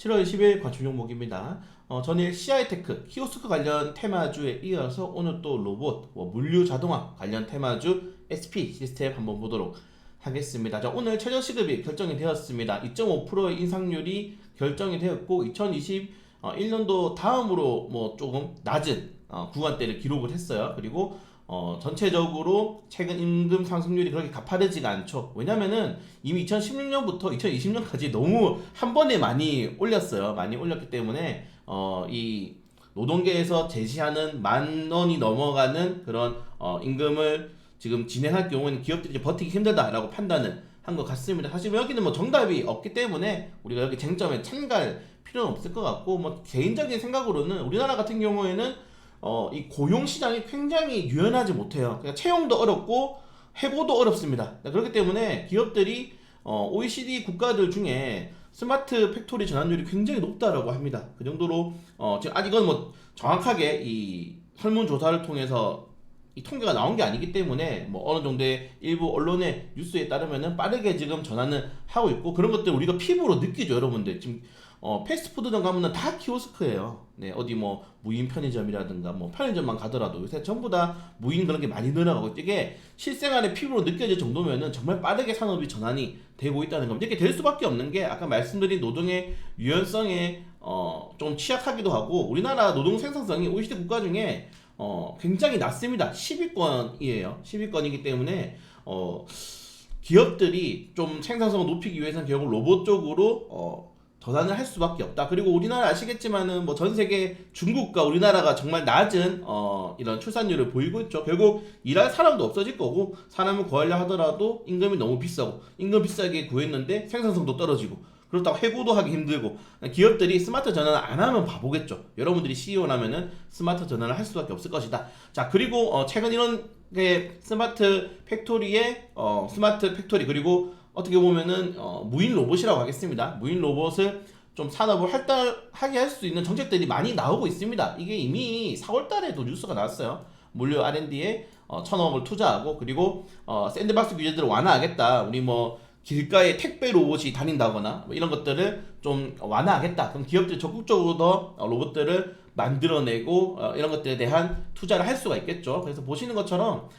7월 20일 관심 종목입니다. 전일 CI테크, 키오스크 관련 테마주에 이어서 오늘 또 로봇, 물류 자동화 관련 테마주 SP 시스템 한번 보도록 하겠습니다. 자, 오늘 최저시급이 결정이 되었습니다. 2.5%의 인상률이 결정이 되었고 2021년도 다음으로 조금 낮은 구간대를 기록을 했어요. 그리고 전체적으로 최근 임금 상승률이 그렇게 가파르지가 않죠. 왜냐면은 이미 2016년부터 2020년까지 너무 한 번에 많이 올렸어요. 많이 올렸기 때문에 이 노동계에서 제시하는 10,000원이 넘어가는 그런 임금을 지금 진행할 경우에는 기업들이 버티기 힘들다라고 판단을 한 것 같습니다. 사실 여기는 정답이 없기 때문에 우리가 여기 쟁점에 참갈 필요는 없을 것 같고, 개인적인 생각으로는 우리나라 같은 경우에는 이 고용 시장이 굉장히 유연하지 못해요. 그러니까 채용도 어렵고 해고도 어렵습니다. 그렇기 때문에 기업들이 OECD 국가들 중에 스마트 팩토리 전환율이 굉장히 높다라고 합니다. 그 정도로 지금 아직은 정확하게 이 설문조사를 통해서 이 통계가 나온 게 아니기 때문에 어느 정도의 일부 언론의 뉴스에 따르면은 빠르게 지금 전환을 하고 있고, 그런 것들 우리가 피부로 느끼죠. 여러분들 지금 패스트푸드점 가면은 다 키오스크예요. 네, 어디 무인 편의점이라든가 편의점만 가더라도 요새 전부 다 무인 그런 게 많이 늘어나고, 이게 실생활에 피부로 느껴질 정도면은 정말 빠르게 산업이 전환이 되고 있다는 겁니다. 이렇게 될 수밖에 없는 게 아까 말씀드린 노동의 유연성에 좀 취약하기도 하고, 우리나라 노동 생산성이 OECD 국가 중에 굉장히 낮습니다. 10위권이에요. 10위권이기 때문에 기업들이 좀 생산성을 높이기 위해서는 결국 로봇 쪽으로 전환을 할 수밖에 없다. 그리고 우리나라 아시겠지만은 전 세계 중국과 우리나라가 정말 낮은 이런 출산율을 보이고 있죠. 결국 일할 사람도 없어질 거고, 사람을 구하려 하더라도 임금이 너무 비싸고, 임금 비싸게 구했는데 생산성도 떨어지고, 그렇다고 해고도 하기 힘들고, 기업들이 스마트 전환을 안 하면 바보겠죠. 여러분들이 CEO라면은 스마트 전환을 할 수밖에 없을 것이다. 자, 그리고 최근 이런 스마트 팩토리, 그리고 어떻게 보면은 무인 로봇이라고 하겠습니다. 무인 로봇을 좀 산업을 활달하게 할 수 있는 정책들이 많이 나오고 있습니다. 이게 이미 4월 달에도 뉴스가 나왔어요. 물류 R&D에 1,000억을 투자하고, 그리고 샌드박스 규제들을 완화하겠다. 우리 길가에 택배 로봇이 다닌다거나 이런 것들을 좀 완화하겠다. 그럼 기업들이 적극적으로 더 로봇들을 만들어내고 이런 것들에 대한 투자를 할 수가 있겠죠. 그래서 보시는 것처럼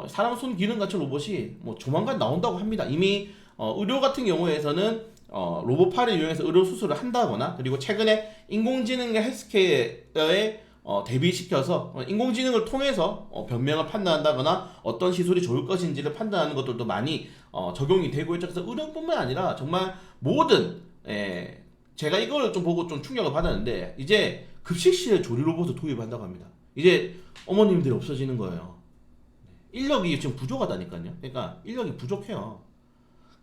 사람 손 기능 같은 로봇이 조만간 나온다고 합니다. 이미 의료 같은 경우에서는 로봇팔을 이용해서 의료 수술을 한다거나, 그리고 최근에 인공지능의 헬스케어에 대비시켜서 인공지능을 통해서 변명을 판단한다거나 어떤 시술이 좋을 것인지를 판단하는 것들도 많이 적용이 되고 있죠. 그래서 의료뿐만 아니라 정말 모든, 제가 이걸 좀 보고 좀 충격을 받았는데, 이제 급식실에 조리 로봇을 도입한다고 합니다. 이제 어머님들이 없어지는 거예요. 인력이 지금 부족하다니까요. 그러니까 인력이 부족해요.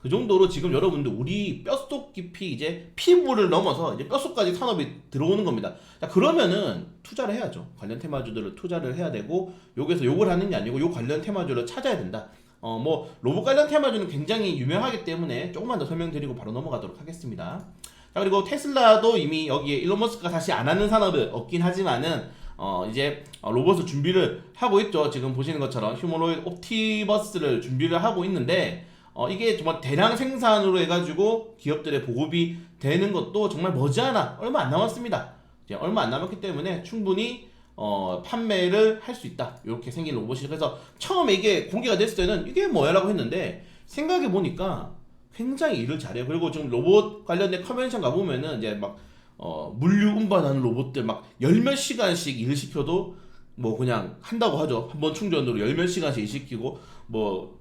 그 정도로 지금 여러분들 우리 뼛속 깊이 이제 피부를 넘어서 이제 뼛속까지 산업이 들어오는 겁니다. 자, 그러면은 투자를 해야죠. 관련 테마주들을 투자를 해야 되고, 여기서 욕을 하는 게 아니고 요 관련 테마주를 찾아야 된다. 로봇 관련 테마주는 굉장히 유명하기 때문에 조금만 더 설명드리고 바로 넘어가도록 하겠습니다. 자, 그리고 테슬라도 이미 여기에 일론 머스크가 다시 안 하는 산업을 얻긴 하지만은 이제 로봇을 준비를 하고 있죠. 지금 보시는 것처럼 휴머노이드 옵티버스를 준비를 하고 있는데, 이게 정말 대량 생산으로 해가지고 기업들의 보급이 되는 것도 정말 머지않아 얼마 안 남았습니다. 이제 얼마 안 남았기 때문에 충분히 판매를 할 수 있다. 이렇게 생긴 로봇이. 그래서 처음에 이게 공개가 됐을 때는 이게 뭐야라고 했는데, 생각해 보니까 굉장히 일을 잘해요. 그리고 지금 로봇 관련된 컨벤션 가보면은 이제 물류 운반하는 로봇들 열몇 시간씩 일을 시켜도 그냥 한다고 하죠. 한 번 충전으로 열몇 시간씩 일 시키고,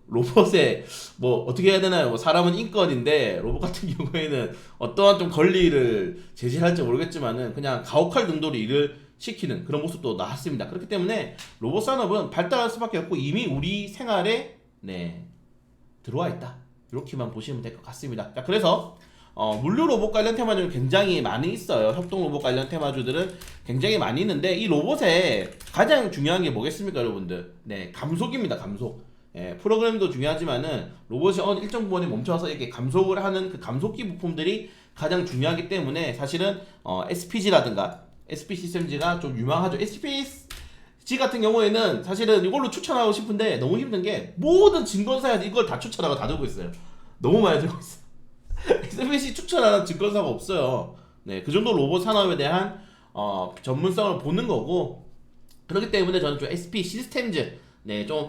로봇에 어떻게 해야 되나요? 사람은 인권인데 로봇 같은 경우에는 어떠한 좀 권리를 제시할지 모르겠지만은 그냥 가혹할 정도로 일을 시키는 그런 모습도 나왔습니다. 그렇기 때문에 로봇 산업은 발달할 수밖에 없고 이미 우리 생활에 들어와 있다. 이렇게만 보시면 될 것 같습니다. 자, 그래서 물류 로봇 관련 테마주는 굉장히 많이 있어요. 협동 로봇 관련 테마주들은 굉장히 많이 있는데, 이 로봇에 가장 중요한 게 뭐겠습니까, 여러분들? 감속입니다. 감속. 프로그램도 중요하지만은 로봇이 어느 일정 부분에 멈춰서 이렇게 감속을 하는 그 감속기 부품들이 가장 중요하기 때문에, 사실은 SPG라든가 SP 시스템즈가 좀 유망하죠. SPG 같은 경우에는 사실은 이걸로 추천하고 싶은데 너무 힘든 게 모든 증권사에서 이걸 다 추천하고 다 들고 있어요. 너무 많이 들고 있어요. SPC 추천하는 증권사가 없어요. 네, 그 정도 로봇 산업에 대한 전문성을 보는 거고, 그렇기 때문에 저는 좀 SP 시스템즈, 네, 좀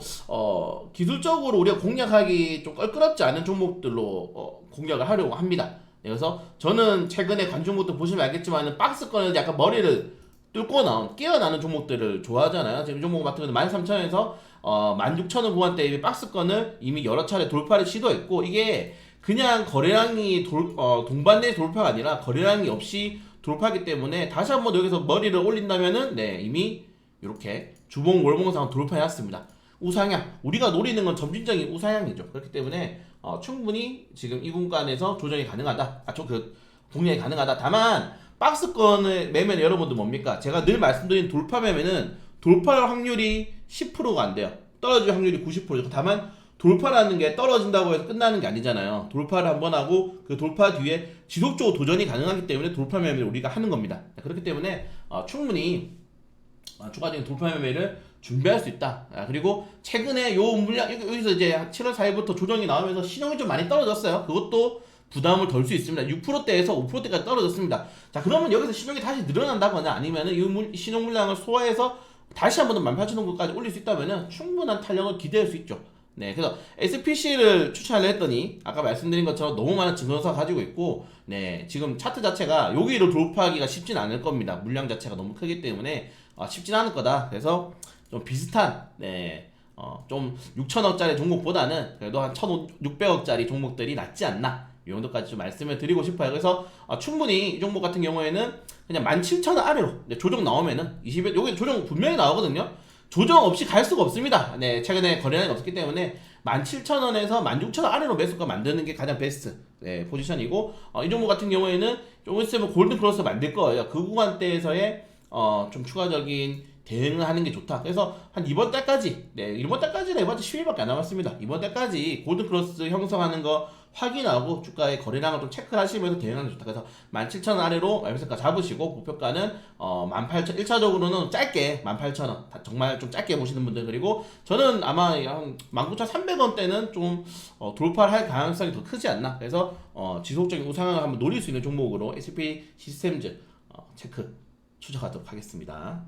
기술적으로 우리가 공략하기 좀 껄끄럽지 않은 종목들로 공략을 하려고 합니다. 네, 그래서 저는 최근에 간 종목도 보시면 알겠지만 박스권에서 약간 머리를 뚫고 나온 깨어나는 종목들을 좋아하잖아요. 지금 이 종목 같은 경우는 13,000원에서 16,000원 구간대 박스권을 이미 여러 차례 돌파를 시도했고, 이게 그냥 거래량이 동반대 돌파가 아니라 거래량이 없이 돌파하기 때문에 다시 한번 여기서 머리를 올린다면은 네, 이미 이렇게 주봉 월봉상 돌파해왔습니다. 우상향, 우리가 노리는 건 점진적인 우상향이죠. 그렇기 때문에 충분히 지금 이 구간에서 조정이 가능하다. 공략이 가능하다. 다만 박스권을 매매는 여러분들 뭡니까? 제가 늘 말씀드린 돌파 매매는 돌파할 확률이 10%가 안 돼요. 떨어질 확률이 90%죠. 다만 돌파라는 게 떨어진다고 해서 끝나는 게 아니잖아요. 돌파를 한번 하고 그 돌파 뒤에 지속적으로 도전이 가능하기 때문에 돌파 매매를 우리가 하는 겁니다. 그렇기 때문에 충분히 추가적인 돌파 매매를 준비할 수 있다. 그리고 최근에 요 물량 여기서 이제 7월 4일부터 조정이 나오면서 신용이 좀 많이 떨어졌어요. 그것도 부담을 덜 수 있습니다. 6%대에서 5%대까지 떨어졌습니다. 자, 그러면 여기서 신용이 다시 늘어난다거나 아니면은 이 신용 물량을 소화해서 다시 한번 18,000원까지 올릴 수 있다면은 충분한 탄력을 기대할 수 있죠. 네, 그래서 SPC를 추천을 했더니 아까 말씀드린 것처럼 너무 많은 증거사가 가지고 있고, 네, 지금 차트 자체가 여기를 돌파하기가 쉽진 않을 겁니다. 물량 자체가 너무 크기 때문에 쉽진 않을 거다. 그래서 좀 비슷한, 네, 좀 6천억짜리 종목보다는 그래도 한 1,600억짜리 종목들이 낫지 않나, 이 정도까지 좀 말씀을 드리고 싶어요. 그래서 충분히 이 종목 같은 경우에는 그냥 17,000원 아래로 조정 나오면은 여기 조정 분명히 나오거든요. 조정 없이 갈 수가 없습니다. 네, 최근에 거래량이 없었기 때문에 17,000원에서 16,000원 아래로 매수가 만드는 게 가장 베스트, 네, 포지션이고, 이 종목 같은 경우에는 좀 있으면 골든 크로스 만들 거예요. 그 구간대에서의 좀 추가적인 대응을 하는 게 좋다. 그래서 한 이번 달까지, 네, 이번 달까지는 해봤자 10일밖에 안 남았습니다. 이번 달까지 골든 크로스 형성하는 거 확인하고 주가의 거래량을 좀 체크를 하시면서 대응하는 게 좋다. 그래서 17,000원 아래로 매수가 잡으시고, 목표가는 18,000, 1차적으로는 짧게 18,000원, 정말 좀 짧게 보시는 분들, 그리고 저는 아마 한 19,300원대는 좀 돌파를 할 가능성이 더 크지 않나. 그래서 지속적인 우상향을 한번 노릴 수 있는 종목으로 SP 시스템즈 체크 추적하도록 하겠습니다.